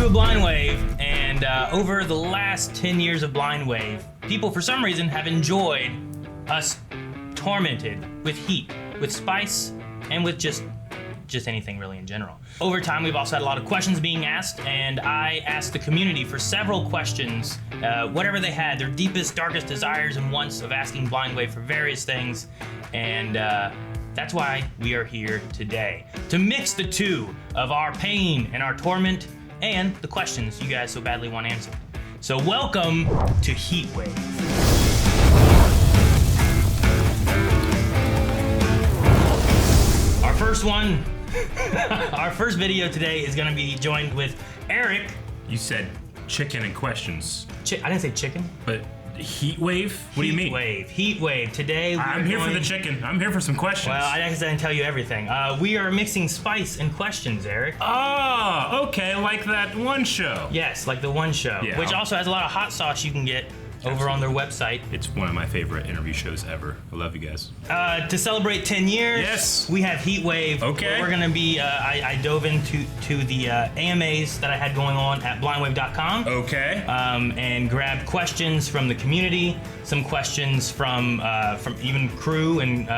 to Blind Wave, and over the last 10 years of Blind Wave, people for some reason have enjoyed us tormented with heat, with spice, and with just anything really in general. Over time, we've also had a lot of questions being asked, and I asked the community for several questions, whatever they had, their deepest, darkest desires and wants of asking Blind Wave for various things, and that's why we are here today, to mix the two of our pain and our torment and the questions you guys so badly want answered. So welcome to Heatwave. Our first one, our first video today is gonna be joined with Eric. You said chicken and questions. I didn't say chicken. But heat wave? What do you mean? Heat wave. Today I'm here for the chicken. I'm here for some questions. Well, I guess I didn't tell you everything. We are mixing spice and questions, Eric. Oh, okay, like that one show. Yes, like the one show, Yeah. which also has a lot of hot sauce you can get over on their website. It's one of my favorite interview shows ever. I love you guys. To celebrate 10 years, Yes. we have Heatwave. Okay. We're gonna be, I dove into the AMAs that I had going on at blindwave.com. Okay. And grabbed questions from the community, some questions from even crew and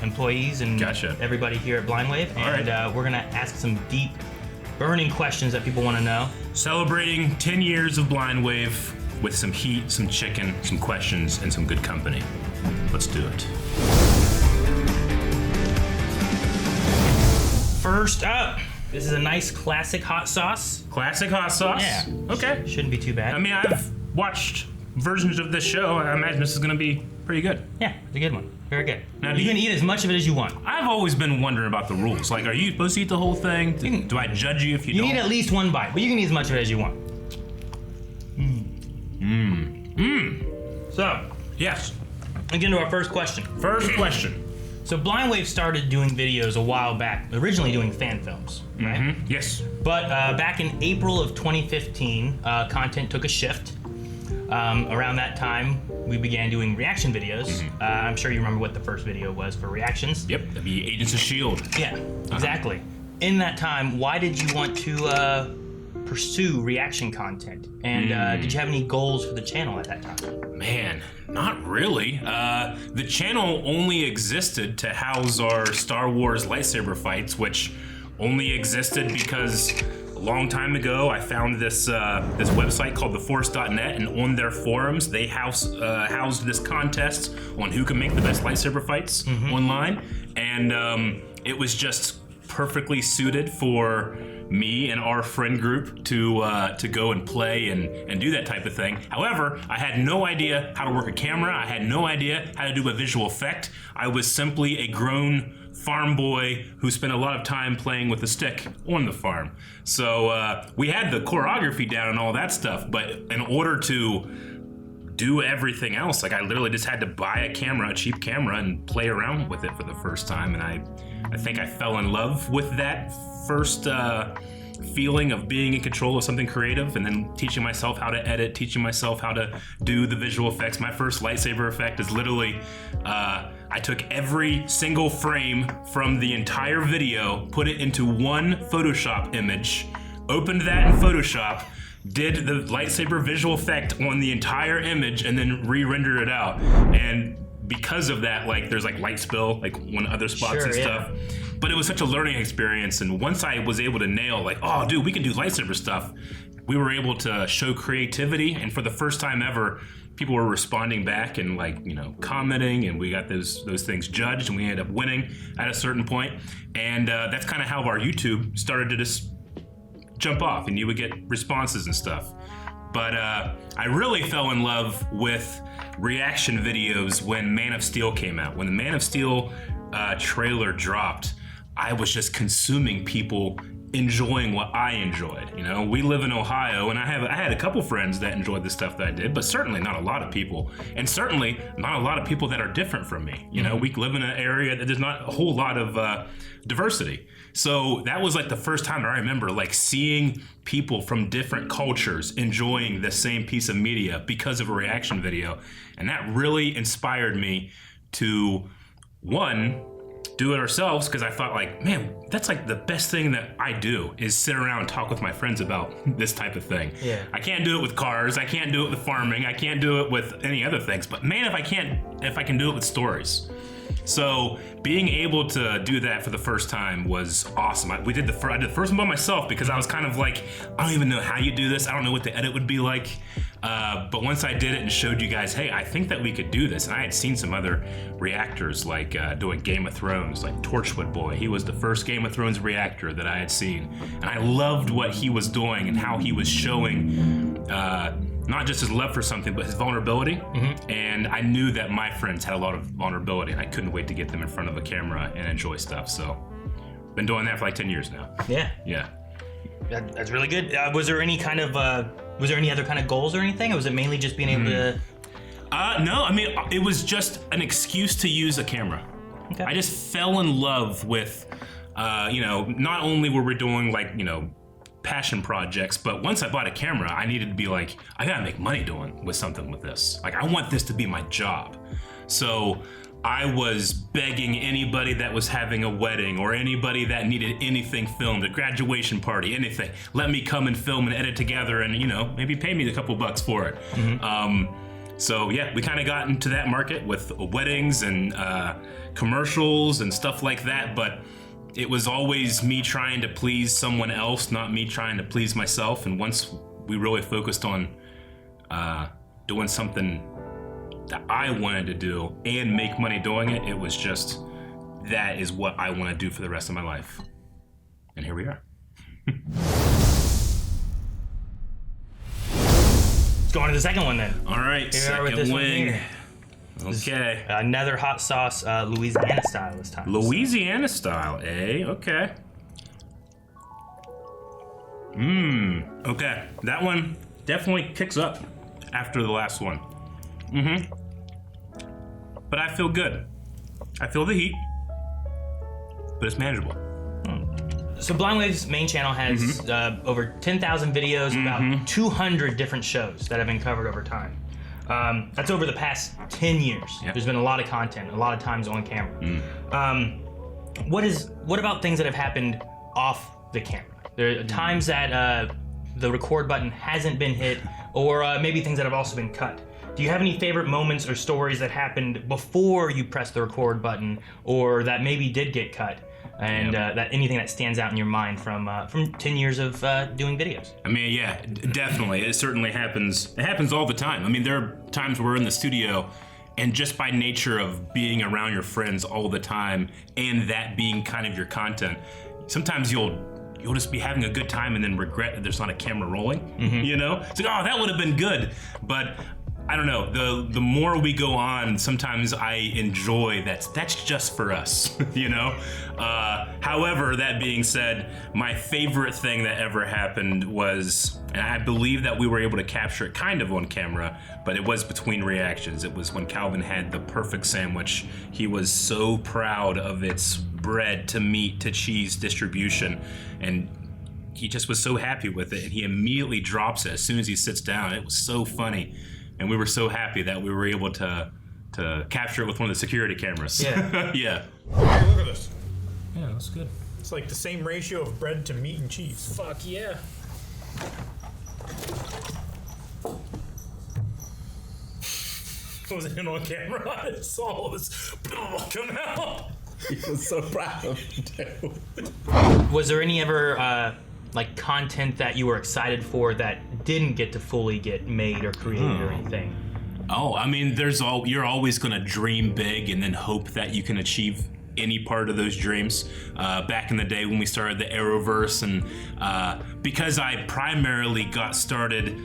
employees and Gotcha. everybody here at Blind Wave. All And right. we're gonna ask some deep, burning questions that people wanna know. Celebrating 10 years of Blind Wave with some heat, some chicken, some questions, and some good company. Let's do it. First up, this is a nice classic hot sauce. Classic hot sauce? Yeah. Okay. Shouldn't be too bad. I mean, I've watched versions of this show. I imagine this is gonna be pretty good. Yeah, it's a good one. Very good. Now, You can eat as much of it as you want. I've always been wondering about the rules. Like, are you supposed to eat the whole thing? can- Do I judge you if you You don't? need at least one bite, but you can eat as much of it as you want. So, Yes. again to our first question. First question. So Blind Wave started doing videos a while back, originally doing fan films, right? Yes. But back in April of 2015, content took a shift. Around that time, we began doing reaction videos. I'm sure you remember what the first video was for reactions. Yep. That'd be Agents of S.H.I.E.L.D. Yeah, exactly. In that time, why did you want to pursue reaction content? And did you have any goals for the channel at that time? Man, not really. The channel only existed to house our Star Wars lightsaber fights, which only existed because a long time ago I found this this website called theforce.net, and on their forums they housed this contest on who can make the best lightsaber fights online, and it was just perfectly suited for me and our friend group to go and play and do that type of thing. However, I had no idea how to work a camera. I had no idea how to do a visual effect. I was simply a grown farm boy who spent a lot of time playing with a stick on the farm. So we had the choreography down and all that stuff, but in order to do everything else, like I literally just had to buy a camera, a cheap camera, and play around with it for the first time. And I think I fell in love with that first feeling of being in control of something creative, and then teaching myself how to edit, teaching myself how to do the visual effects. My first lightsaber effect is literally, I took every single frame from the entire video, put it into one Photoshop image, opened that in Photoshop, did the lightsaber visual effect on the entire image, and then re-rendered it out. And because of that, like there's like light spill, like on other spots and stuff. But it was such a learning experience, and once I was able to nail like, oh dude, we can do lightsaber stuff, we were able to show creativity, and for the first time ever, people were responding back and like, you know, commenting, and we got those things judged, and we ended up winning at a certain point. And that's kind of how our YouTube started to just jump off, and you would get responses and stuff. But I really fell in love with reaction videos when Man of Steel came out. When the Man of Steel trailer dropped, I was just consuming people enjoying what I enjoyed. You know, we live in Ohio, and I had a couple friends that enjoyed the stuff that I did, but certainly not a lot of people, and certainly not a lot of people that are different from me. You know, we live in an area that there's not a whole lot of diversity. So that was like the first time I remember like seeing people from different cultures enjoying the same piece of media because of a reaction video, and that really inspired me to, one, do it ourselves because I thought like, man, that's like the best thing that I do is sit around and talk with my friends about this type of thing. Yeah. I can't do it with cars. I can't do it with farming. I can't do it with any other things. But man, if I can do it with stories. So being able to do that for the first time was awesome. I did the first one by myself because I was kind of like, I don't even know how you do this. I don't know what the edit would be like. But once I did it and showed you guys, hey, I think that we could do this. And I had seen some other reactors like doing Game of Thrones, like Torchwood Boy. He was the first Game of Thrones reactor that I had seen. And I loved what he was doing and how he was showing not just his love for something, but his vulnerability. And I knew that my friends had a lot of vulnerability and I couldn't wait to get them in front of a camera and enjoy stuff. So been doing that for like 10 years now. Yeah. Yeah. That's really good. Was there any other kind of goals or anything? Or was it mainly just being able to? No, I mean, it was just an excuse to use a camera. Okay. I just fell in love with, not only were we doing like, passion projects, but once I bought a camera, I needed to be like, I gotta make money doing with something with this. Like, I want this to be my job. So I was begging anybody that was having a wedding or anybody that needed anything filmed, a graduation party, anything, let me come and film and edit together and, maybe pay me a couple bucks for it. So yeah, we kind of got into that market with weddings and commercials and stuff like that, but it was always me trying to please someone else, not me trying to please myself. And once we really focused on doing something that I wanted to do and make money doing it, it was just, that is what I want to do for the rest of my life. And here we are. Let's go on to the second one then. All right, Here we are with second this one wing. here. Okay. Another hot sauce, Louisiana style this time. Louisiana style, eh? Okay. Okay. That one definitely kicks up after the last one. But I feel good. I feel the heat, but it's manageable. So Blind Wave's main channel has over 10,000 videos, about 200 different shows that have been covered over time. That's over the past 10 years. Yep. There's been a lot of content, a lot of times on camera. What about things that have happened off the camera? There are times that the record button hasn't been hit, or maybe things that have also been cut. Do you have any favorite moments or stories that happened before you pressed the record button, or that maybe did get cut? And that anything that stands out in your mind from 10 years of doing videos? I mean, yeah, definitely. It certainly happens. It happens all the time. I mean, there are times where we're in the studio, and just by nature of being around your friends all the time, and that being kind of your content, sometimes you'll just be having a good time and then regret that there's not a camera rolling. It's like, oh, that would have been good, but I don't know, the more we go on, sometimes I enjoy that's just for us, However, that being said, my favorite thing that ever happened was, and I believe that we were able to capture it kind of on camera, but it was between reactions. It was when Calvin had the perfect sandwich. He was so proud of its bread to meat to cheese distribution, and he just was so happy with it, and he immediately drops it as soon as he sits down. It was so funny. And we were so happy that we were able to capture it with one of the security cameras. Yeah. Yeah. Hey, look at this. Yeah, that's good. It's like the same ratio of bread to meat and cheese. Fuck yeah. I wasn't in on camera. I saw all this come out. He was so proud of you, too. Was there any ever content that you were excited for that didn't get to fully get made or created or anything? Oh, I mean, you're always gonna dream big and then hope that you can achieve any part of those dreams. Back in the day when we started the Arrowverse, and because I primarily got started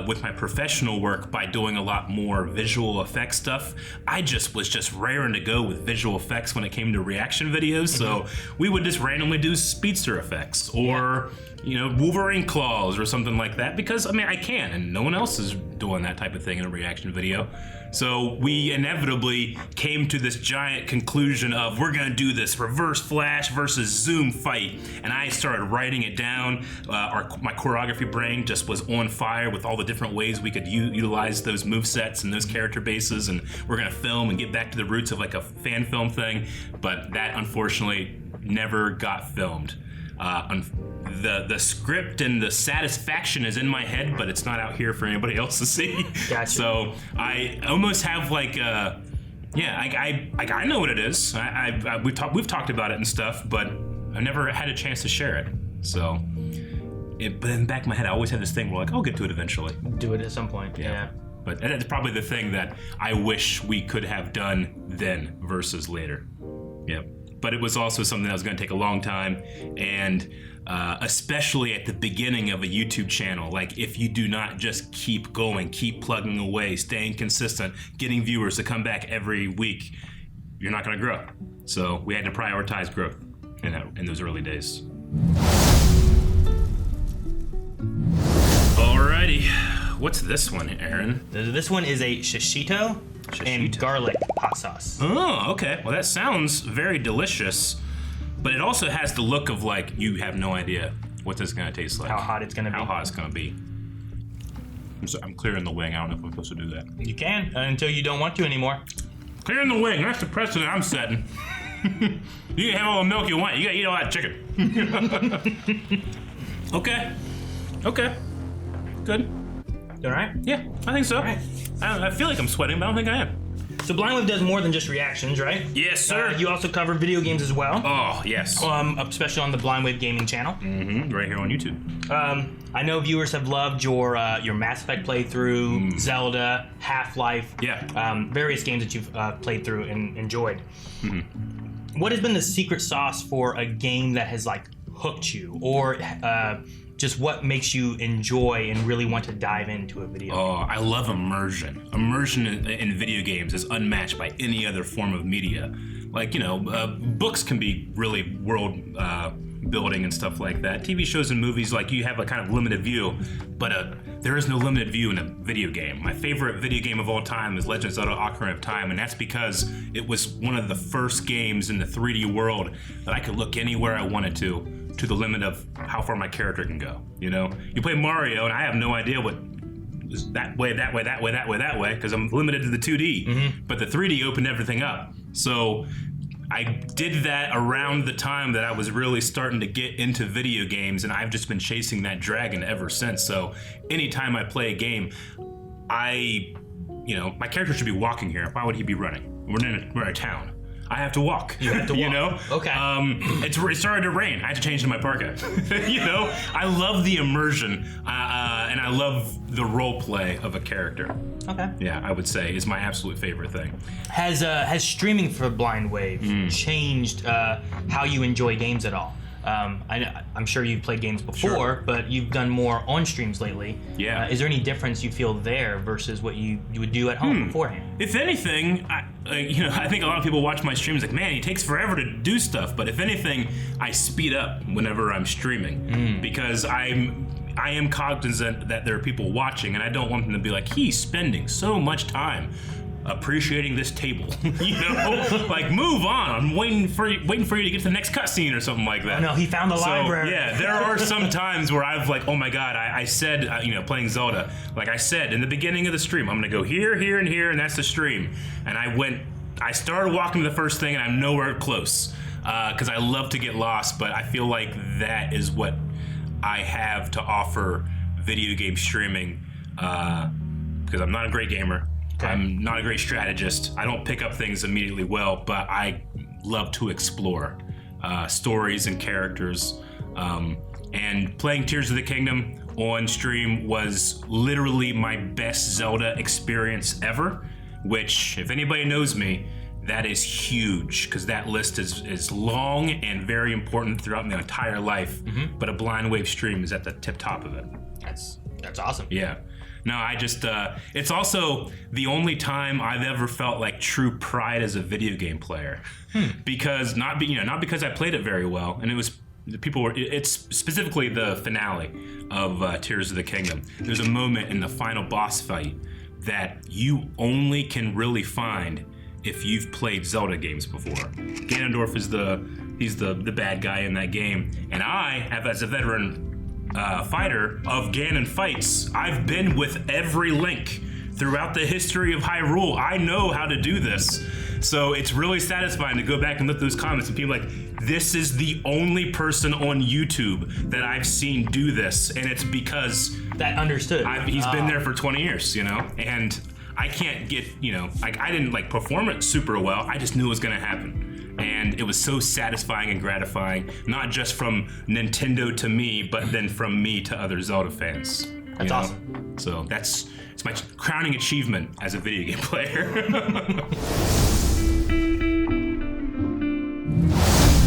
with my professional work by doing a lot more visual effects stuff, I was just raring to go with visual effects when it came to reaction videos. So we would just randomly do speedster effects or Wolverine claws or something like that, because I mean I can, and no one else is doing that type of thing in a reaction video. So we inevitably came to this giant conclusion of, of we're gonna do this reverse flash versus zoom fight, and I started writing it down. My choreography brain just was on fire with all the different ways we could utilize those movesets and those character bases, and we're gonna film and get back to the roots of like a fan film thing. But that unfortunately never got filmed. The script and the satisfaction is in my head, but it's not out here for anybody else to see. Gotcha. So I almost have like I know what it is. We've talked about it and stuff, but I've never had a chance to share it. So, but in the back of my head, I always have this thing where like I'll get to it eventually. Do it at some point. Yeah. But that's probably the thing that I wish we could have done then versus later. Yeah. But it was also something that was going to take a long time, and especially at the beginning of a YouTube channel, like if you do not just keep going, keep plugging away, staying consistent, getting viewers to come back every week, you're not going to grow. So we had to prioritize growth in those early days. Alrighty, what's this one, Aaron? This one is a shishito and garlic hot sauce. Oh, okay. Well, that sounds very delicious, but it also has the look of like you have no idea what this is going to taste like. How hot it's going to be. How hot it's going to be. I'm clearing the wing. I don't know if I'm supposed to do that. You can, until you don't want to anymore. Clearing the wing. That's the precedent I'm setting. You can have all the milk you want. You got to eat all that chicken. Okay. Good. All right? Yeah, I think so. All right. I feel like I'm sweating, but I don't think I am. So Blindwave does more than just reactions, right? Yes, sir. You also cover video games as well. Oh, yes. Especially on the Blindwave Gaming channel. Mm-hmm. Right here on YouTube. I know viewers have loved your Mass Effect playthrough, Zelda, Half-Life. Yeah. Various games that you've played through and enjoyed. Mm-hmm. What has been the secret sauce for a game that has like hooked you, or just what makes you enjoy and really want to dive into a video game? Oh, I love immersion. Immersion in video games is unmatched by any other form of media. Like, books can be really world building and stuff like that. TV shows and movies, like, you have a kind of limited view, but there is no limited view in a video game. My favorite video game of all time is Legend of Zelda: Ocarina of Time, and that's because it was one of the first games in the 3D world that I could look anywhere I wanted to the limit of how far my character can go. You play Mario, and I have no idea what is that way, because I'm limited to the 2D. Mm-hmm. But the 3D opened everything up. So I did that around the time that I was really starting to get into video games, and I've just been chasing that dragon ever since. So anytime I play a game, my character should be walking here. Why would he be running? We're in a town. I have to walk. You have to walk. Okay. It started to rain. I had to change to my parka. I love the immersion, and I love the role play of a character. Okay. Yeah, I would say is my absolute favorite thing. Has streaming for Blindwave changed how you enjoy games at all? I'm sure you've played games before, but you've done more on streams lately. Yeah. Is there any difference you feel there versus what you would do at home beforehand? If anything, I think a lot of people watch my streams like, man, he takes forever to do stuff. But if anything, I speed up whenever I'm streaming because I am cognizant that there are people watching, and I don't want them to be like, he's spending so much time appreciating this table. Like, move on. I'm waiting for you to get to the next cutscene or something like that. Oh, no, he found the library. Yeah, there are some times where I've like, oh my god, I said, playing Zelda, like I said in the beginning of the stream, I'm gonna go here, here, and here, and that's the stream. And I started walking to the first thing, and I'm nowhere close because I love to get lost, but I feel like that is what I have to offer video game streaming because I'm not a great gamer. Okay. I'm not a great strategist. I don't pick up things immediately well, but I love to explore stories and characters. And playing Tears of the Kingdom on stream was literally my best Zelda experience ever, which, if anybody knows me, that is huge, because that list is long and very important throughout my entire life. Mm-hmm. But a Blindwave stream is at the tip top of it. That's awesome. Yeah. No, I just, it's also the only time I've ever felt like true pride as a video game player. Because, not because I played it very well, and it's specifically the finale of Tears of the Kingdom. There's a moment in the final boss fight that you only can really find if you've played Zelda games before. Ganondorf is he's the bad guy in that game, and I have, as a veteran fighter of Ganon fights, I've been with every Link throughout the history of Hyrule. I know how to do this. So it's really satisfying to go back and look at those comments and people like, this is the only person on YouTube that I've seen do this, and it's because that understood. He's been there for 20 years, you know, and I can't get, you know, like I didn't like perform it super well. I just knew it was gonna happen, and it was so satisfying and gratifying, not just from Nintendo to me, but then from me to other Zelda fans. That's awesome. So it's my crowning achievement as a video game player.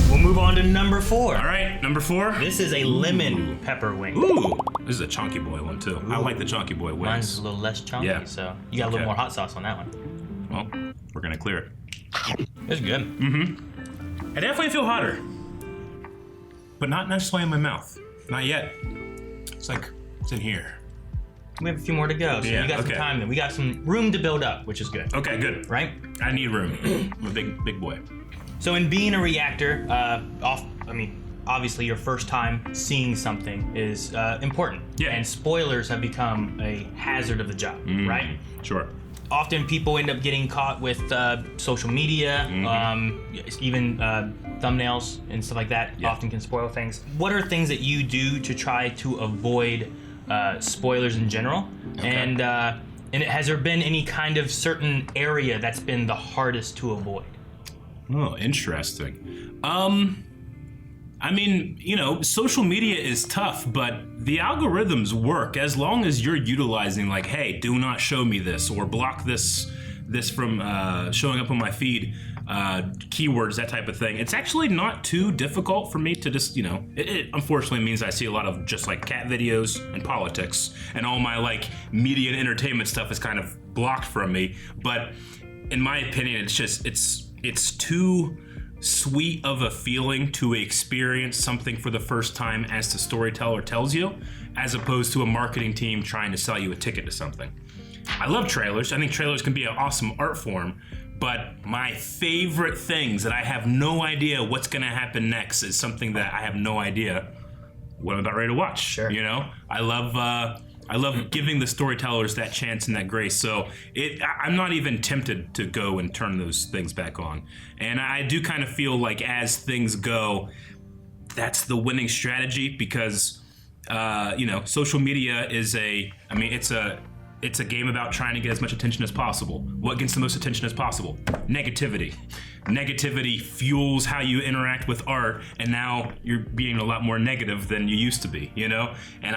We'll move on to number 4. All right, number 4. This is a lemon pepper wing. Ooh, this is a chunky boy one too. I like the chunky boy wings. Mine's a little less chunky, Yeah. so you got a little more hot sauce on that one. Well, we're gonna clear it. It's good. I definitely feel hotter, but not necessarily in my mouth. Not yet. It's like it's in here. We have a few more to go, so Yeah, you got some okay. time then. We got some room to build up, which is good. Okay, good. Right? I need room. I'm a big boy. So in being a reactor, obviously your first time seeing something is important. Yeah. And spoilers have become a hazard of the job, right? Sure. Often people end up getting caught with social media, even thumbnails and stuff like that often can spoil things. What are things that you do to try to avoid spoilers in general? Okay. And has there been any kind of certain area that's been the hardest to avoid? Oh, interesting. I mean, you know, social media is tough, but the algorithms work as long as you're utilizing, like, hey, do not show me this, or block this from showing up on my feed, keywords, that type of thing. It's actually not too difficult for me to just, you know, it unfortunately means I see a lot of just like cat videos and politics, and all my like media and entertainment stuff is kind of blocked from me. But in my opinion, it's just, it's too sweet of a feeling to experience something for the first time as the storyteller tells you, as opposed to a marketing team trying to sell you a ticket to something. I love trailers. I think trailers can be an awesome art form, but my favorite things that I have no idea what's gonna happen next is something that I have no idea what I'm about ready to watch. Sure. You know, I love giving the storytellers that chance and that grace. So I'm not even tempted to go and turn those things back on. And I do kind of feel like as things go, that's the winning strategy, because you know, social media is it's a game about trying to get as much attention as possible. What gets the most attention as possible? Negativity. Negativity fuels how you interact with art, and now you're being a lot more negative than you used to be, you know? And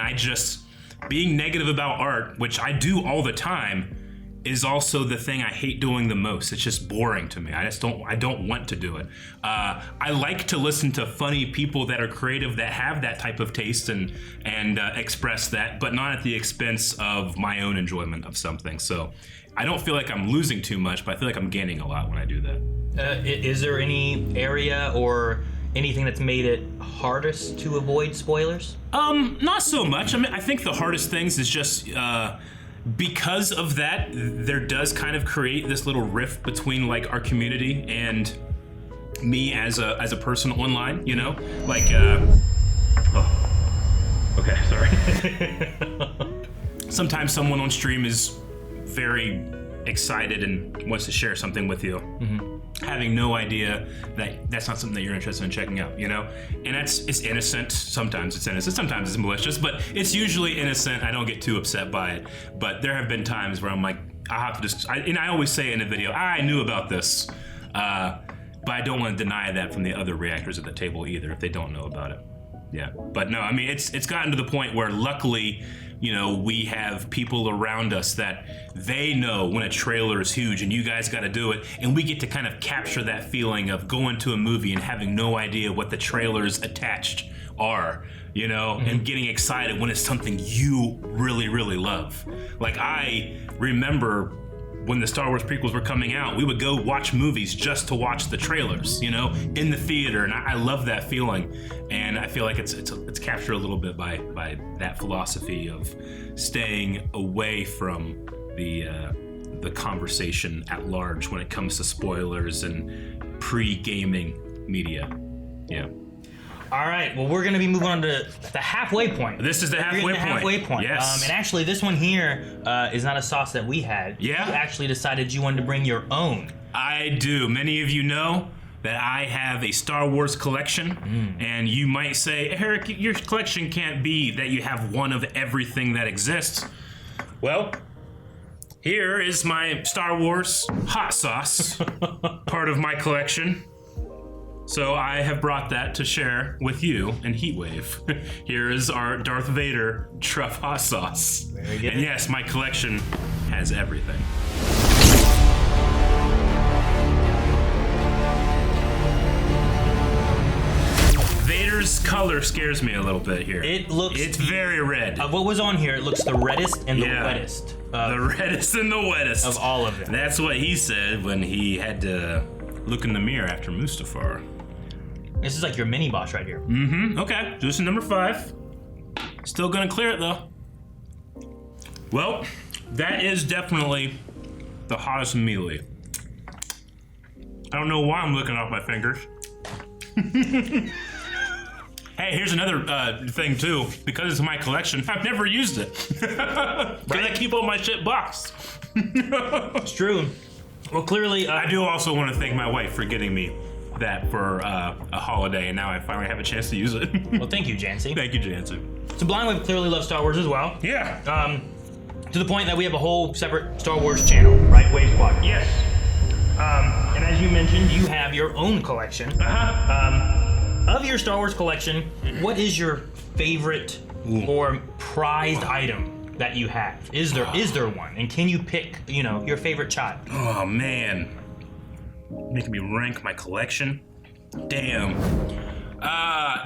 being negative about art, which I do all the time, is also the thing I hate doing the most. It's just boring to me. I don't want to do it. I like to listen to funny people that are creative, that have that type of taste and express that, but not at the expense of my own enjoyment of something. So I don't feel like I'm losing too much, but I feel like I'm gaining a lot when I do that. Is there any area or anything that's made it hardest to avoid spoilers? Not so much. I mean, I think the hardest things is just because of that, there does kind of create this little rift between like our community and me as a person online, you know? Like, okay, sorry. Sometimes someone on stream is very excited and wants to share something with you, having no idea that that's not something that you're interested in checking out, you know? And it's innocent. Sometimes it's innocent, sometimes it's malicious, but it's usually innocent. I don't get too upset by it. But there have been times where I'm like, I have to just, and I always say in a video, I knew about this, but I don't want to deny that from the other reactors at the table either, if they don't know about it. Yeah, but no, I mean, it's gotten to the point where luckily, you know, we have people around us that they know when a trailer is huge and you guys got to do it, and we get to kind of capture that feeling of going to a movie and having no idea what the trailers attached are, you know, and getting excited when it's something you really, really love. Like, I remember when the Star Wars prequels were coming out, we would go watch movies just to watch the trailers, you know, in the theater, and I love that feeling. And I feel like it's captured a little bit by that philosophy of staying away from the the conversation at large when it comes to spoilers and pre-gaming media. Yeah. All right. Well, we're going to be moving on to the halfway point. This is the We're halfway getting point. the halfway point. Yes. And actually, this one here is not a sauce that we had. Yeah. You actually decided you wanted to bring your own. I do. Many of you know that I have a Star Wars collection, and you might say, Eric, your collection can't be that you have one of everything that exists. Well, here is my Star Wars hot sauce, part of my collection. So I have brought that to share with you in Heatwave. Here is our Darth Vader truff hot sauce. Very good. And yes, my collection has everything. Vader's color scares me a little bit here. It's very red. What was on here? It looks the reddest and the Yeah. wettest. The reddest and the wettest. Of all of them. That's what he said when he had to look in the mirror after Mustafar. This is like your mini boss right here. Okay, this is number 5. Still gonna clear it though. Well, that is definitely the hottest immediately. I don't know why I'm looking off my fingers. Hey, here's another thing too. Because it's my collection, I've never used it. Because I keep all my shit boxed. It's true. Well, clearly, I do also want to thank my wife for getting me that for a holiday, and now I finally have a chance to use it. well, thank you, Jancy. Thank you, Jansen. So Blind Wave clearly loves Star Wars as well. Yeah. To the point that we have a whole separate Star Wars channel, right? Wave Squad. Yes. And as you mentioned, you have your own collection. Of your Star Wars collection, what is your favorite or prized item that you have? Is there one? And can you pick, your favorite child? Oh man, making me rank my collection. Damn.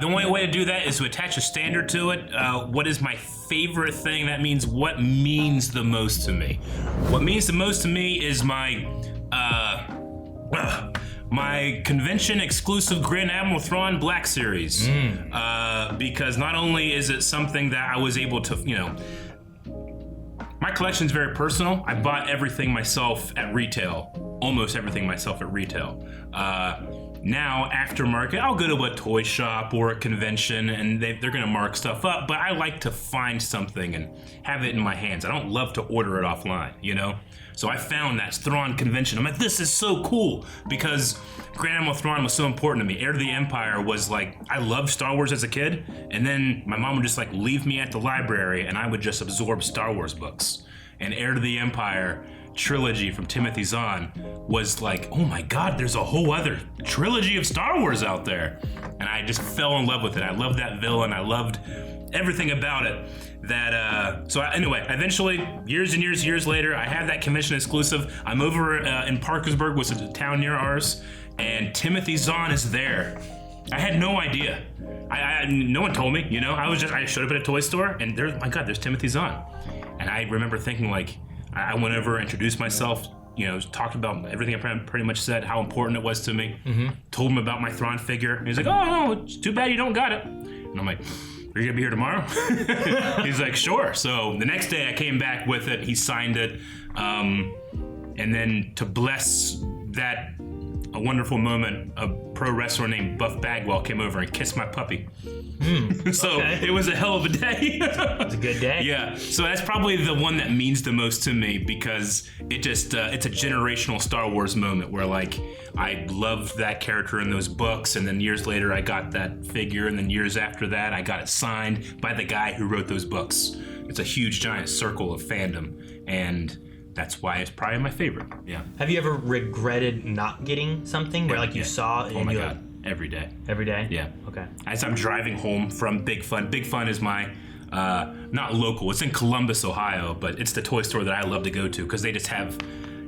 The only way to do that is to attach a standard to it. What is my favorite thing? That means what means the most to me. What means the most to me is my convention exclusive Grand Admiral Thrawn Black Series. Because not only is it something that I was able to, my collection's very personal. I bought everything myself at retail, almost everything myself at retail. Now, aftermarket, I'll go to a toy shop or a convention and they're gonna mark stuff up, but I like to find something and have it in my hands. I don't love to order it offline, So I found that Thrawn convention. I'm like, this is so cool because Grand Admiral Thrawn was so important to me. Heir to the Empire was like, I loved Star Wars as a kid, and then my mom would just like leave me at the library and I would just absorb Star Wars books. And Heir to the Empire trilogy from Timothy Zahn was like, oh my god, there's a whole other trilogy of Star Wars out there. And I just fell in love with it. I loved that villain. I loved everything about it. Anyway, eventually, years and years later, I had that convention exclusive. I'm over in Parkersburg, which is a town near ours, and Timothy Zahn is there. I had no idea. No one told me, I showed up at a toy store, and there's Timothy Zahn. And I remember thinking, like, I went over, introduced myself, talked about everything I pretty much said, how important it was to me. Told him about my Thrawn figure. And he's like, oh, no, it's too bad you don't got it. And I'm like, are you gonna be here tomorrow? He's like, sure. So the next day I came back with it. He signed it. And then to bless that, a wonderful moment, a pro wrestler named Buff Bagwell came over and kissed my puppy. So it was a hell of a day. It was a good day. Yeah, so that's probably the one that means the most to me because it just, it's a generational Star Wars moment where like, I loved that character in those books, and then years later I got that figure, and then years after that I got it signed by the guy who wrote those books. It's a huge giant circle of fandom, and that's why it's probably my favorite. Yeah. Have you ever regretted not getting something where like you saw it? Oh my god, every day. Every day? Yeah. Okay. As I'm driving home from Big Fun. Big Fun is my, not local, it's in Columbus, Ohio, but it's the toy store that I love to go to because they just have,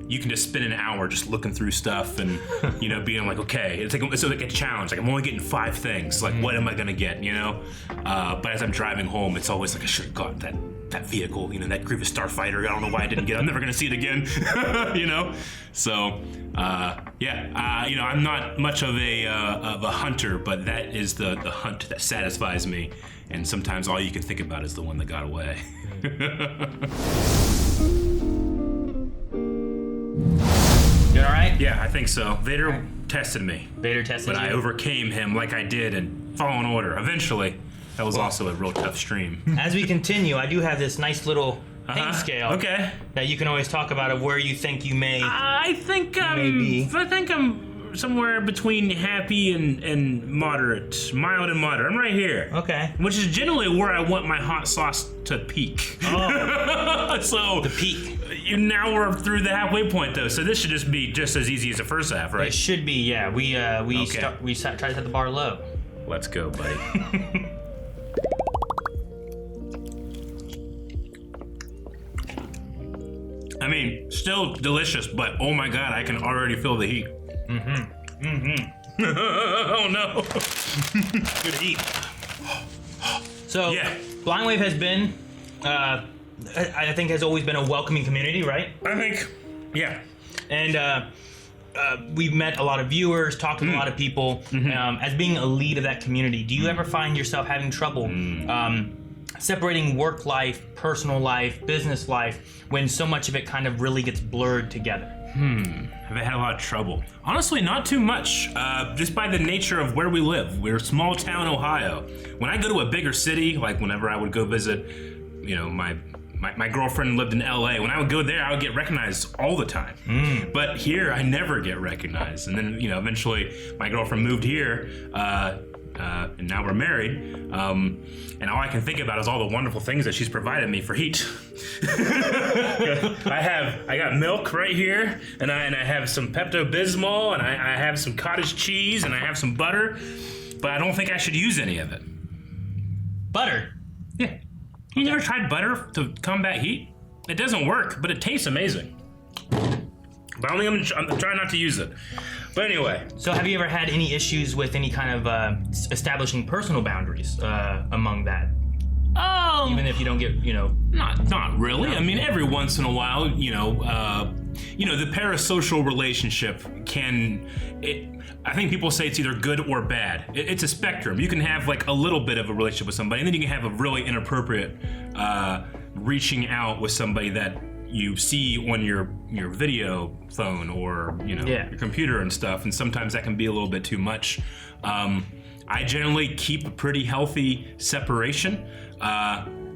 you can just spend an hour just looking through stuff and, being like, okay, it's like a challenge. Like I'm only getting 5 things. Like, what am I gonna get, But as I'm driving home, it's always like, I should have got that vehicle, that Grievous Starfighter. I don't know why I didn't get it. I'm never gonna see it again, So, I'm not much of a hunter, but that is the hunt that satisfies me. And sometimes all you can think about is the one that got away. right. Yeah, I think so. Vader Alright. tested me, Vader tested but you. I overcame him like I did in Fallen Order. Eventually, that was also a real tough stream. As we continue, I do have this nice little pain scale Okay. that you can always talk about of where you think you may. I think Maybe. I'm somewhere between happy and moderate, mild and moderate. I'm right here. Okay. Which is generally where I want my hot sauce to peak. Oh. So The peak. now we're through the halfway point though, so this should just be just as easy as the first half, It right? should be, yeah. We Okay. try to set the bar low. Let's go, buddy. I mean, still delicious, but oh my god, I can already feel the heat. Oh no. Good heat. So, Yeah. Blind Wave has been, I think, has always been a welcoming community, right? I think, yeah. And we've met a lot of viewers, talked to a lot of people. As being a lead of that community, do you ever find yourself having trouble separating work life, personal life, business life, when so much of it kind of really gets blurred together? Have I had a lot of trouble? Honestly, not too much. Just by the nature of where we live. We're small town Ohio. When I go to a bigger city, like whenever I would go visit, you know, my girlfriend lived in LA. When I would go there, I would get recognized all the time. But here, I never get recognized. And then, you know, eventually my girlfriend moved here, and now we're married. And all I can think about is all the wonderful things that she's provided me for heat. I got milk right here, and I have some Pepto-Bismol, and I have some cottage cheese, and I have some butter. But I don't think I should use any of it. Butter. Yeah. You never tried butter to combat heat? It doesn't work, but it tastes amazing. But I'm trying not to use it. But anyway. So have you ever had any issues with any kind of establishing personal boundaries among that? Even if you don't get, you know... Not really. I mean, every once in a while, the parasocial relationship I think people say it's either good or bad. It's a spectrum. You can have like a little bit of a relationship with somebody, and then you can have a really inappropriate reaching out with somebody that you see on your video phone or your computer and stuff, and sometimes that can be a little bit too much. I generally keep a pretty healthy separation.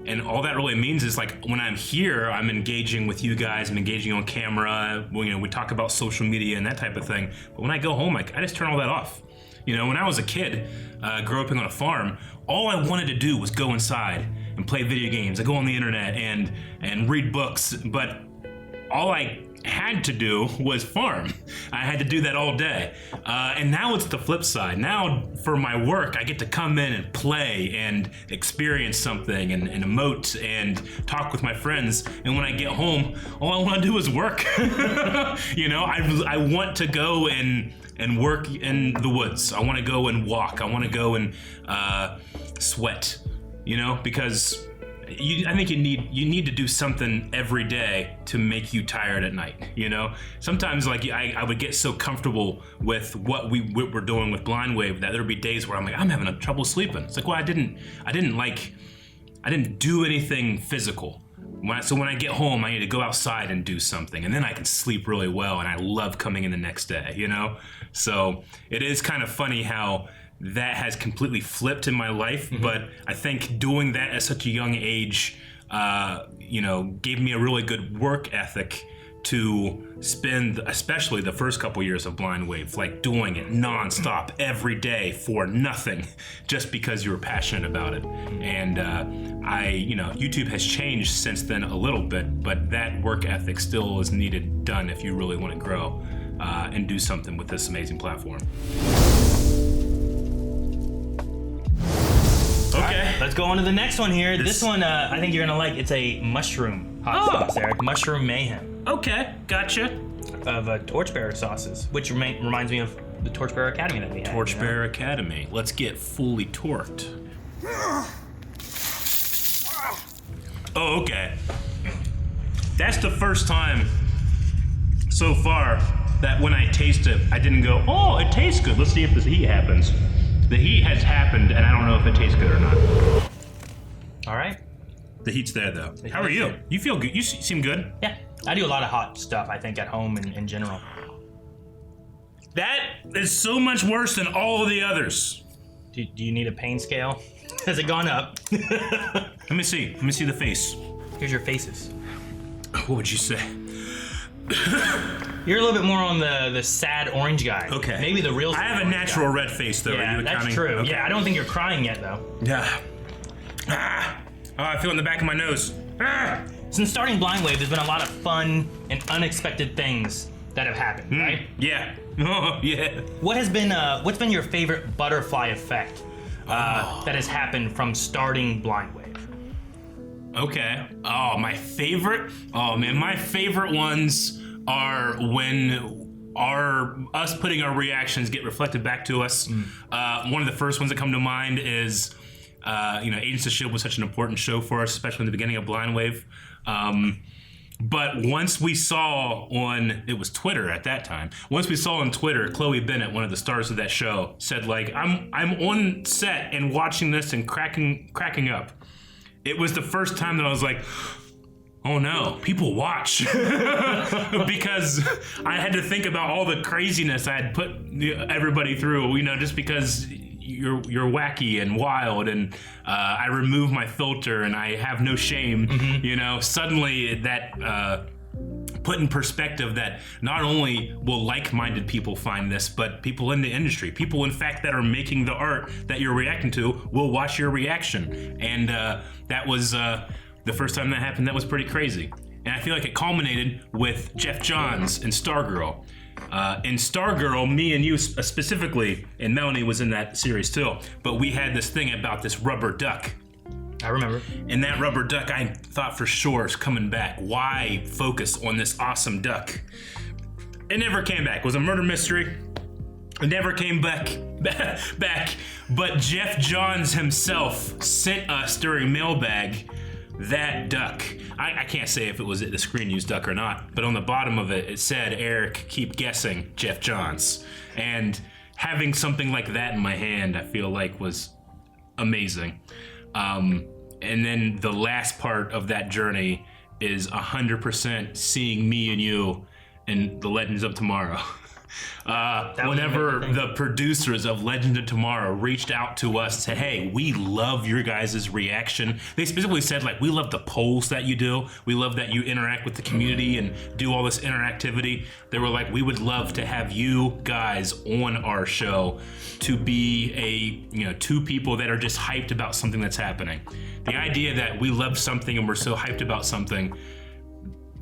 And all that really means is like when I'm here, I'm engaging with you guys, I'm engaging on camera, we talk about social media and that type of thing. But when I go home, I just turn all that off. When I was a kid, growing up on a farm, all I wanted to do was go inside and play video games. I go on the internet and read books, but all I had to do was farm. I had to do that all day. And now it's the flip side. Now for my work, I get to come in and play and experience something and emote and talk with my friends. And when I get home, all I want to do is work. I want to go and work in the woods. I want to go and walk. I want to go and sweat, because I think you need to do something every day to make you tired at night. Sometimes like I would get so comfortable with what we're doing with Blind Wave that there'd be days where I'm like, I'm having trouble sleeping. It's like, well, I didn't do anything physical. So when I get home, I need to go outside and do something, and then I can sleep really well, and I love coming in the next day. So it is kind of funny how that has completely flipped in my life, but I think doing that at such a young age, gave me a really good work ethic to spend, especially the first couple years of Blind Wave, like doing it nonstop every day for nothing, just because you were passionate about it. And YouTube has changed since then a little bit, but that work ethic still is done if you really want to grow and do something with this amazing platform. Okay. Let's go on to the next one here. This one, I think you're gonna like. It's a mushroom hot sauce, Eric. Mushroom mayhem. Okay, gotcha. Of Torchbearer sauces, which reminds me of the Torchbearer Academy that we had. Torchbearer Academy. Let's get fully torqued. Oh, okay. That's the first time so far that when I taste it, I didn't go, oh, it tastes good. Let's see if this heat happens. The heat has happened, and I don't know if it tastes good or not. All right. The heat's there, though. How are you? You feel good? You seem good. Yeah, I do a lot of hot stuff, I think, at home and in general. That is so much worse than all of the others. Do you need a pain scale? Has it gone up? Let me see. Let me see the face. Here's your faces. What would you say? You're a little bit more on the sad orange guy. Okay. Maybe the real. I have a natural red face, though. Are Yeah, you that's accounting? true. Okay. Yeah, I don't think you're crying yet, though. Yeah. Oh, I feel it in the back of my nose. Since starting Blind Wave, there's been a lot of fun and unexpected things that have happened, right? Yeah. Oh, yeah. What's been your favorite butterfly effect that has happened from starting Blind Wave? Okay. Oh, my favorite? Oh, man. My favorite ones are when us putting our reactions get reflected back to us. One of the first ones that come to mind is, Agents of S.H.I.E.L.D. was such an important show for us, especially in the beginning of Blind Wave. But once we saw it was Twitter at that time. Once we saw on Twitter, Chloe Bennett, one of the stars of that show, said like, "I'm on set and watching this and cracking up." It was the first time that I was like, "Oh no, people watch," because I had to think about all the craziness I had put everybody through. Just because you're wacky and wild, and I remove my filter and I have no shame. Suddenly that put in perspective that not only will like-minded people find this, but people in the industry, people in fact that are making the art that you're reacting to, will watch your reaction. And that was the first time that happened. That was pretty crazy. And I feel like it culminated with Jeff Johns and Stargirl. In Stargirl, me and you specifically, and Melanie was in that series too, but we had this thing about this rubber duck. I remember. And that rubber duck, I thought for sure is coming back. Why focus on this awesome duck? It never came back. It was a murder mystery. It never came back. But Jeff Johns himself sent us during Mailbag that duck. I can't say if it was the screen used duck or not, but on the bottom of it, it said, "Eric, keep guessing, Jeff Johns." And having something like that in my hand, I feel like was amazing. And then the last part of that journey is 100% seeing me and you in the Legends of Tomorrow. Whenever the producers of Legend of Tomorrow reached out to us and said, "Hey, we love your guys' reaction." They specifically said, like, "We love the polls that you do. We love that you interact with the community and do all this interactivity." They were like, "We would love to have you guys on our show to be two people that are just hyped about something that's happening." The idea that we love something and we're so hyped about something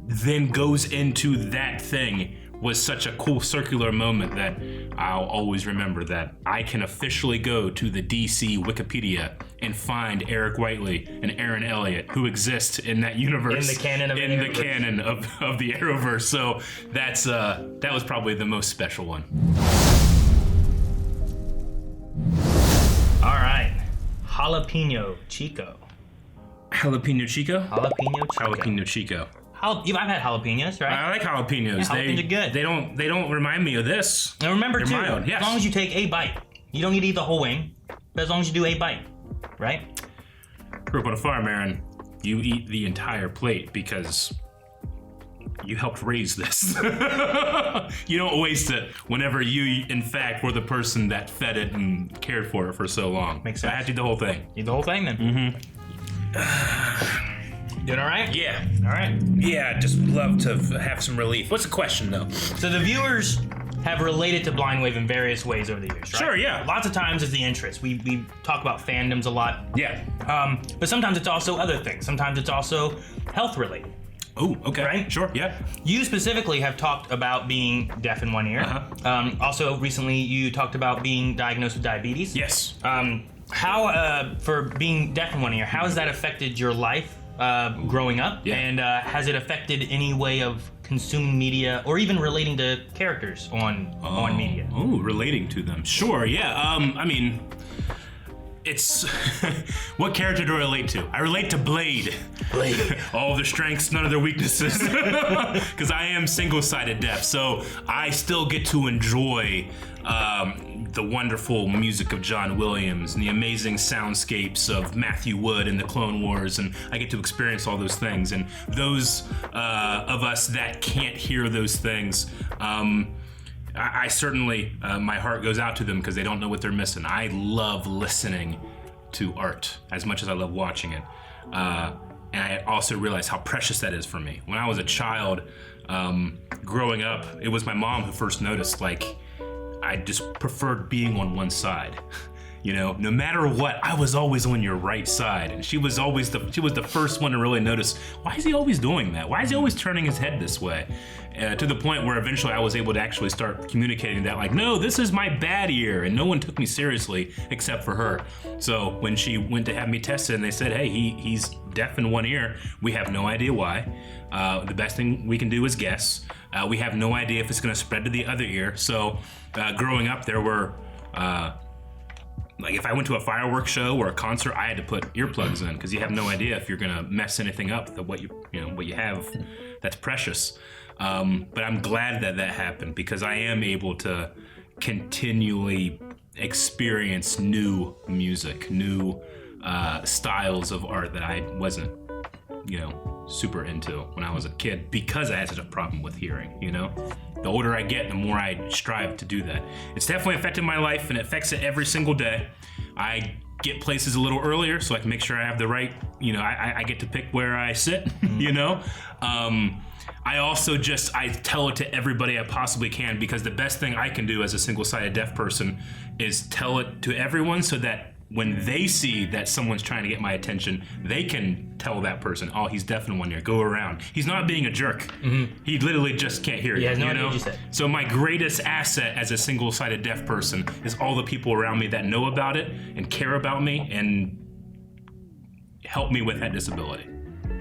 then goes into that thing was such a cool circular moment that I'll always remember, that I can officially go to the DC Wikipedia and find Eric Whiteley and Aaron Elliott, who exist in that universe. In the canon of the Arrowverse. So that was probably the most special one. All right. Jalapeno Chico. Jalapeno Chico? Jalapeno Chico. Jalapeno Chico. I've had jalapenos, right? I like jalapenos. Yeah, jalapenos are good. They don't remind me of this. And remember, They're too, mild, yes. as long as you take a bite, you don't need to eat the whole wing, but as long as you do a bite, right? Grew up on a farm, Aaron. You eat the entire plate because you helped raise this. You don't waste it whenever you, in fact, were the person that fed it and cared for it for so long. Makes So sense. I had to eat the whole thing. Eat the whole thing, then. Doing all right? Yeah. All right. Yeah, just would love to have some relief. What's the question, though? So the viewers have related to Blind Wave in various ways over the years, right? Sure, yeah. Lots of times it's the interest. We talk about fandoms a lot. Yeah. But sometimes it's also other things. Sometimes it's also health related. Oh, okay. Right? Sure, yeah. You specifically have talked about being deaf in one ear. Also, recently you talked about being diagnosed with diabetes. Yes. How, for being deaf in one ear, how has that affected your life growing up? Yeah. And has it affected any way of consuming media or even relating to characters on media? Oh, relating to them. Sure, yeah. I mean, it's... What character do I relate to? I relate to Blade. Blade. All of their strengths, none of their weaknesses. Because I am single-sided deaf, so I still get to enjoy the wonderful music of John Williams and the amazing soundscapes of Matthew Wood and the Clone Wars, and I get to experience all those things. And those of us that can't hear those things, I certainly, my heart goes out to them because they don't know what they're missing. I love listening to art as much as I love watching it. And I also realize how precious that is for me. When I was a child, growing up, it was my mom who first noticed, like, I just preferred being on one side. You know, no matter what, I was always on your right side. And she was the first one to really notice, why is he always doing that? Why is he always turning his head this way? To the point where eventually I was able to actually start communicating that, like, no, this is my bad ear. And no one took me seriously except for her. So when she went to have me tested and they said, hey, he's deaf in one ear, we have no idea why. The best thing we can do is guess. We have no idea if it's gonna spread to the other ear. So growing up, there were, like if I went to a fireworks show or a concert, I had to put earplugs in because you have no idea if you're gonna mess anything up. What you have that's precious. But I'm glad that happened because I am able to continually experience new music, new styles of art that I wasn't, super into when I was a kid because I had such a problem with hearing. The older I get, the more I strive to do that. It's definitely affected my life, and it affects it every single day. I get places a little earlier so I can make sure I have the right, I get to pick where I sit, I also I tell it to everybody I possibly can because the best thing I can do as a single-sided deaf person is tell it to everyone so that when they see that someone's trying to get my attention, they can tell that person, oh, he's deaf in one ear, go around. He's not being a jerk. Mm-hmm. He literally just can't hear you. He has no idea what you said. So my greatest asset as a single-sided deaf person is all the people around me that know about it and care about me and help me with that disability.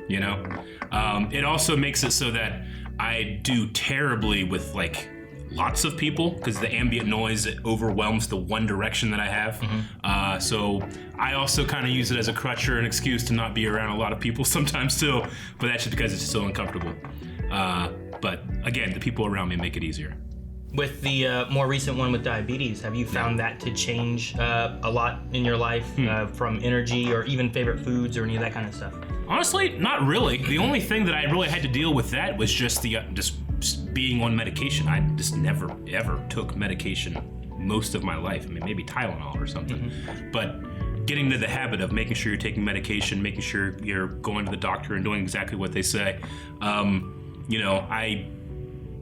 It also makes it so that I do terribly with lots of people because the ambient noise overwhelms the one direction that I have. Mm-hmm. So I also kind of use it as a crutch or an excuse to not be around a lot of people sometimes too, but that's just because it's so uncomfortable. But again, the people around me make it easier. With the more recent one with diabetes, have you found that to change a lot in your life from energy or even favorite foods or any of that kind of stuff? Honestly, not really. The only thing that I really had to deal with that was just just being on medication. I just never ever took medication most of my life. I mean, maybe Tylenol or something. Mm-hmm. But getting to the habit of making sure you're taking medication, making sure you're going to the doctor and doing exactly what they say. I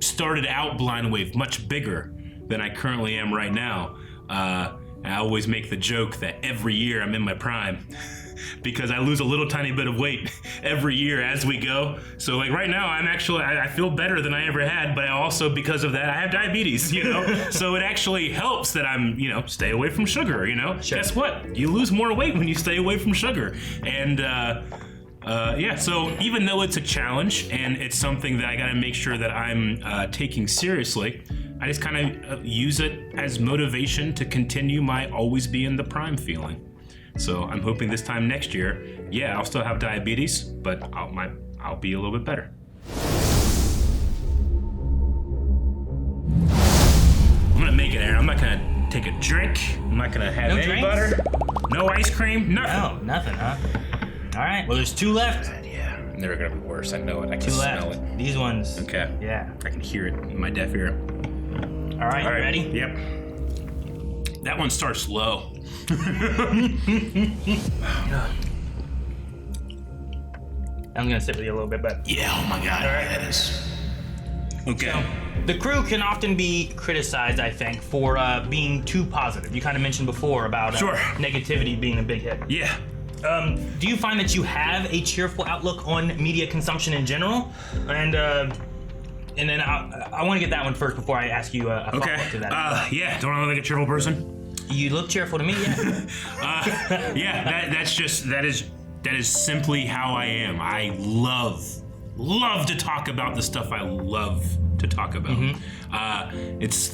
started out Blind Wave much bigger than I currently am right now. I always make the joke that every year I'm in my prime because I lose a little tiny bit of weight every year as we go. So right now I feel better than I ever had, but I also, because of that, I have diabetes, So it actually helps that I'm, stay away from sugar, Sure. Guess what? You lose more weight when you stay away from sugar. And, so even though it's a challenge and it's something that I got to make sure that I'm taking seriously, I just kind of use it as motivation to continue my always be in the prime feeling. So I'm hoping this time next year, I'll still have diabetes, but I'll be a little bit better. I'm gonna make it, Aaron. I'm not gonna take a drink. I'm not gonna have any drinks? butter. No ice cream. Nothing. No, nothing, huh? All right. Well, there's 2 left. Yeah, they're gonna be worse. I know it. I can 2 smell left. it. These ones. Okay. Yeah. I can hear it in my deaf ear. All right. You ready? Yep. That one starts low. I'm gonna sit with you a little bit, but Yeah. Oh my God. All right. That is. Okay. So, the crew can often be criticized, I think, for being too positive. You kind of mentioned before about Sure. negativity being a big hit. Yeah. Do you find that you have a cheerful outlook on media consumption in general? And then I want to get that one first before I ask you a follow-up to that. Yeah. Don't I look like a cheerful person? You look cheerful to me, yeah. That is simply how I am. I love to talk about the stuff I love to talk about. Mm-hmm. It's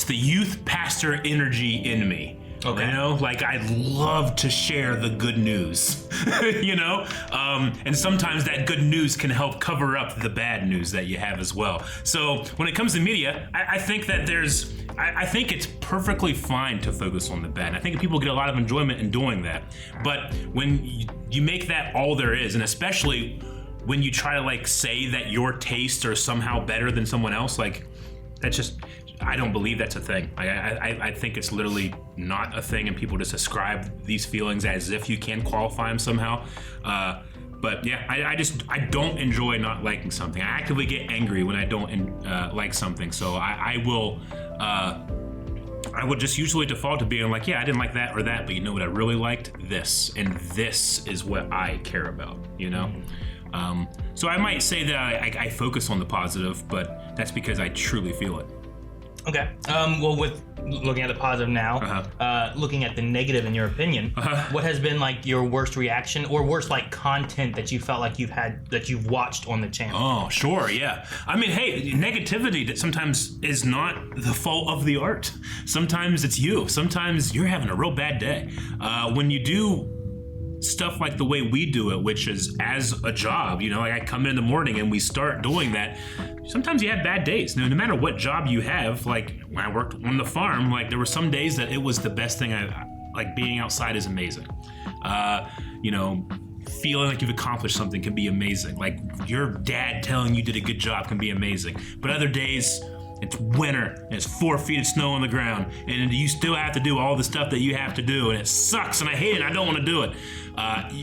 the youth pastor energy in me. Okay. I love to share the good news, and sometimes that good news can help cover up the bad news that you have as well. So when it comes to media, I think that I think it's perfectly fine to focus on the bad. I think people get a lot of enjoyment in doing that. But when you make that all there is, and especially when you try to say that your tastes are somehow better than someone else, that's just, I don't believe that's a thing. I think it's literally not a thing, and people just describe these feelings as if you can qualify them somehow. But yeah, I don't enjoy not liking something. I actively get angry when I don't like something. So I would just usually default to being like, yeah, I didn't like that or that, but you know what I really liked? This, and this is what I care about, you know? So I might say that I focus on the positive, but that's because I truly feel it. Okay. Well, with looking at the positive now, looking at the negative in your opinion, what has been like your worst reaction or worst like content that you felt like you've watched on the channel? Oh, sure, yeah. I mean, hey, negativity that sometimes is not the fault of the art. Sometimes it's you. Sometimes you're having a real bad day. When you do stuff like the way we do it, which is as a job, you know, like I come in the morning and we start doing that. Sometimes you have bad days. No matter what job you have, like when I worked on the farm, like there were some days that it was the best thing. Like being outside is amazing. You know, feeling like you've accomplished something can be amazing. Like your dad telling you did a good job can be amazing. But other days, it's winter and it's 4 feet of snow on the ground and you still have to do all the stuff that you have to do and it sucks and I hate it and I don't want to do it.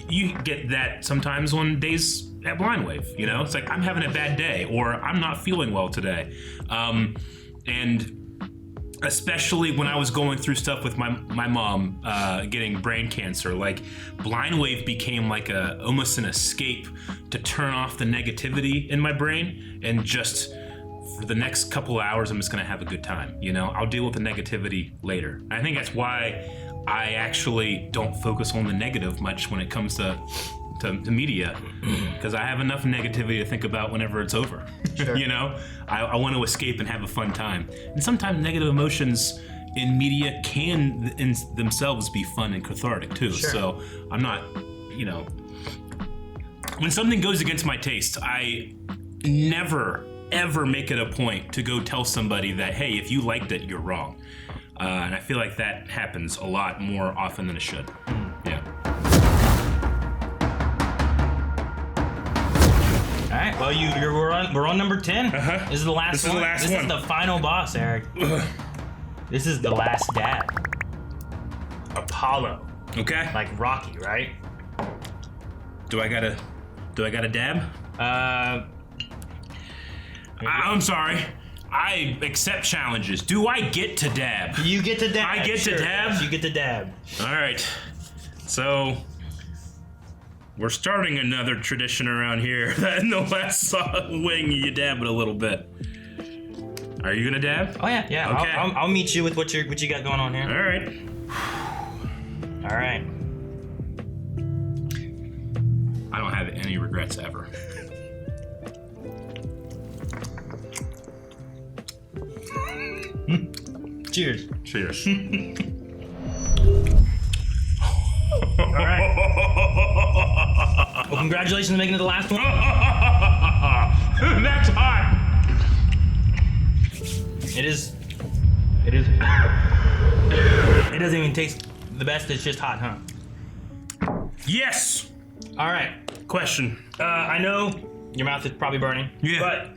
You get that sometimes on days at Blind Wave, you know? It's like I'm having a bad day or I'm not feeling well today. And especially when I was going through stuff with my mom getting brain cancer, like Blind Wave became like almost an escape to turn off the negativity in my brain and just for the next couple of hours, I'm just gonna have a good time. You know, I'll deal with the negativity later. I think that's why I actually don't focus on the negative much when it comes to media, because I have enough negativity to think about whenever it's over. Sure. You know, I want to escape and have a fun time. And sometimes negative emotions in media can in themselves be fun and cathartic too. Sure. So I'm not, you know, when something goes against my taste, I never ever make it a point to go tell somebody that, hey, if you liked it, you're wrong. And I feel like that happens a lot more often than it should. Yeah. All right. Well, we're on number 10. This is the last one. This is the final boss, Eric. This is the last dab. Apollo. Okay. Like Rocky, right? Do I gotta dab? I'm sorry. I accept challenges. Do I get to dab? You get to dab. I get to dab? Yes, you get to dab. All right. So, we're starting another tradition around here. That in the last wing, you dab it a little bit. Are you gonna dab? Oh yeah. Okay. I'll meet you with what you got going on here. All right. All right. I don't have any regrets ever. Cheers. Cheers. All right. Well, congratulations on making it the last one. That's hot. It is. It doesn't even taste the best. It's just hot, huh? Yes. All right. Question. I know your mouth is probably burning. Yeah. But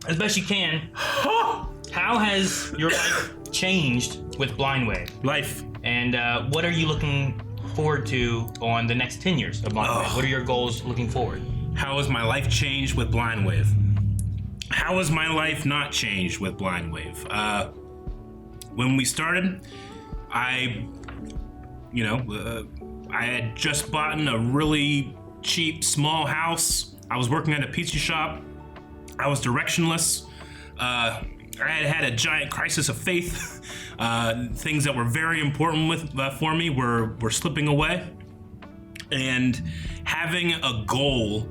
as best you can, how has your life changed with Blind Wave? Life. And what are you looking forward to on the next 10 years of Blind Wave? What are your goals looking forward? How has my life changed with Blind Wave? How has my life not changed with Blind Wave? When we started, I had just bought a really cheap small house. I was working at a pizza shop. I was directionless. I had a giant crisis of faith. Things that were very important for me were slipping away. And having a goal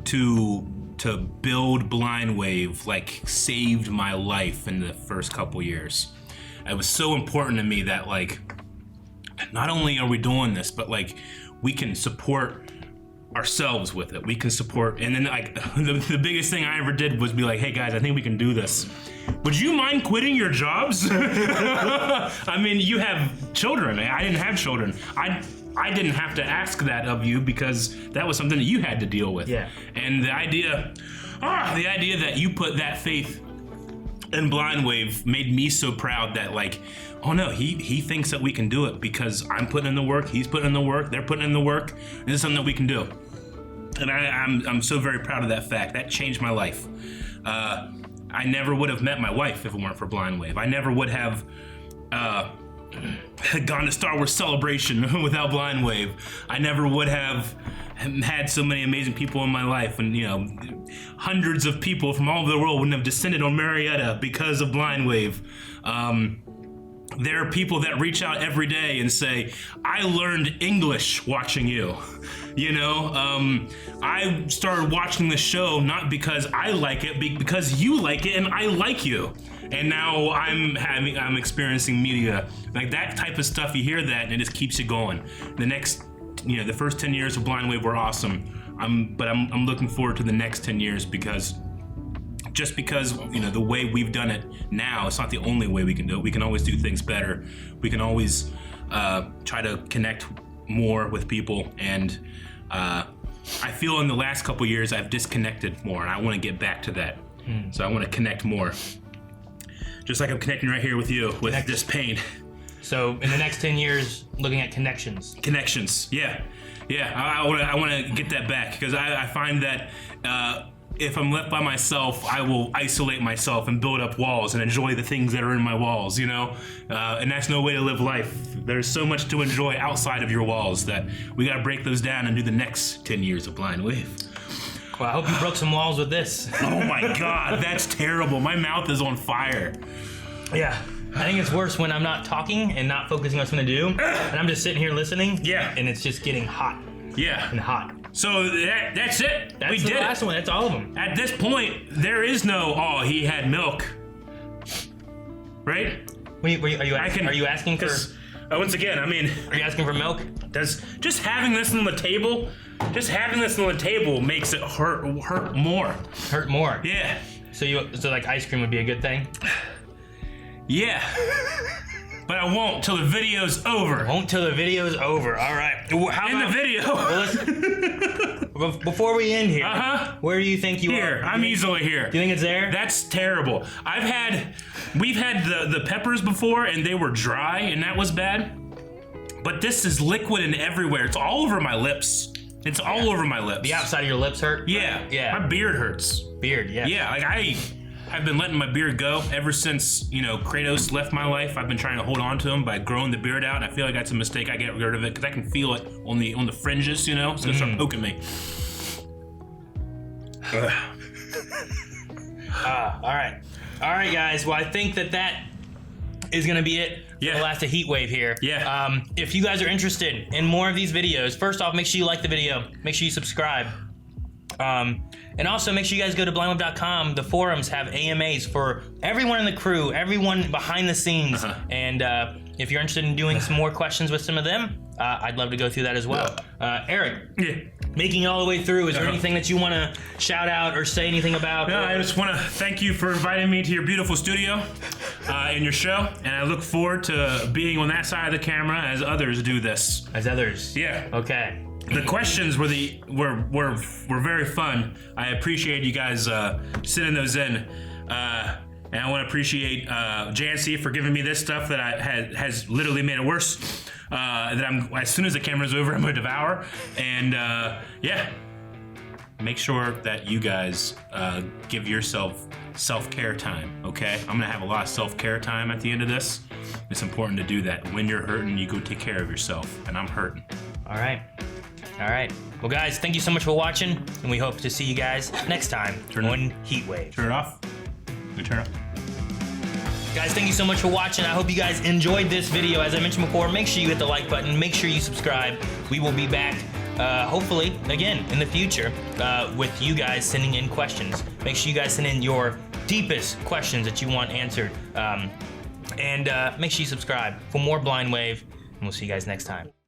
to build Blind Wave like saved my life in the first couple years. It was so important to me that like not only are we doing this, but like we can support ourselves with it. We can support, and then like the biggest thing I ever did was be like, hey guys, I think we can do this. Would you mind quitting your jobs? I mean, you have children. I didn't have children. I didn't have to ask that of you because that was something that you had to deal with. Yeah. And the idea that you put that faith and Blind Wave made me so proud that like, oh no, he thinks that we can do it because I'm putting in the work, he's putting in the work, they're putting in the work. This is something that we can do. And I'm so very proud of that fact. That changed my life. I never would have met my wife if it weren't for Blind Wave. I never would have gone to Star Wars Celebration without Blind Wave. I never would have had so many amazing people in my life, and you know, hundreds of people from all over the world wouldn't have descended on Marietta because of Blind Wave. There are people that reach out every day and say, I learned English watching you. You know, I started watching the show not because I like it, because you like it and I like you. And now I'm experiencing media. Like that type of stuff, you hear that and it just keeps you going. The first 10 years of Blind Wave were awesome. But I'm looking forward to the next 10 years because the way we've done it now, it's not the only way we can do it. We can always do things better. We can always try to connect more with people. And I feel in the last couple years I've disconnected more, and I want to get back to that. So I want to connect more. Just like I'm connecting right here with you with this pain. So in the next 10 years, looking at connections. Connections, yeah. I want to get that back because I find that if I'm left by myself, I will isolate myself and build up walls and enjoy the things that are in my walls, you know? And that's no way to live life. There's so much to enjoy outside of your walls that we got to break those down and do the next 10 years of Blind Wave. Well, I hope you broke some walls with this. Oh my God, that's terrible. My mouth is on fire. Yeah. I think it's worse when I'm not talking and not focusing on something to do, and I'm just sitting here listening. Yeah. And it's just getting hot. Yeah. And hot. So that's it. That's we the did last one. That's all of them. At this point, there is no, oh, he had milk. Right? Are you asking for? Once again, I mean, Are you asking for milk? Just having this on the table, makes it hurt more. Hurt more. Yeah. So like ice cream would be a good thing? Yeah. But I won't till the video's over. Won't till the video's over. All right. The video. Well, before we end here, where do you think you Here, are? I'm easily here. Do you think it's there? That's terrible. We've had the peppers before and they were dry and that was bad. But this is liquid and everywhere. It's all over my lips. It's all over my lips. The outside of your lips hurt? Yeah. Yeah. My beard hurts. Beard, yeah. Yeah, like I've been letting my beard go ever since, Kratos left my life. I've been trying to hold on to him by growing the beard out, and I feel like that's a mistake. I get rid of it because I can feel it on the fringes, It's gonna start poking me. All right, guys. Well, I think that is gonna be it for the last heat wave here. Yeah. If you guys are interested in more of these videos, first off, make sure you like the video. Make sure you subscribe. And also make sure you guys go to blindwave.com. The forums have AMAs for everyone in the crew, everyone behind the scenes. And if you're interested in doing some more questions with some of them, I'd love to go through that as well. Eric, making it all the way through, is there anything that you want to shout out or say anything about? No, I just want to thank you for inviting me to your beautiful studio and your show. And I look forward to being on that side of the camera as others do this. As others? Yeah. Okay. The questions were very fun. I appreciate you guys sending those in, and I want to appreciate Jancy for giving me this stuff that has literally made it worse. That I'm as soon as the camera's over, I'm gonna devour. And make sure that you guys give yourself self-care time. Okay, I'm gonna have a lot of self-care time at the end of this. It's important to do that. When you're hurting, you go take care of yourself, and I'm hurting. All right. Well, guys, thank you so much for watching, and we hope to see you guys next time on Heatwave. Turn it off. Turn it off. Guys, thank you so much for watching. I hope you guys enjoyed this video. As I mentioned before, make sure you hit the like button. Make sure you subscribe. We will be back, hopefully, again, in the future with you guys sending in questions. Make sure you guys send in your deepest questions that you want answered. And make sure you subscribe for more Blind Wave, and we'll see you guys next time.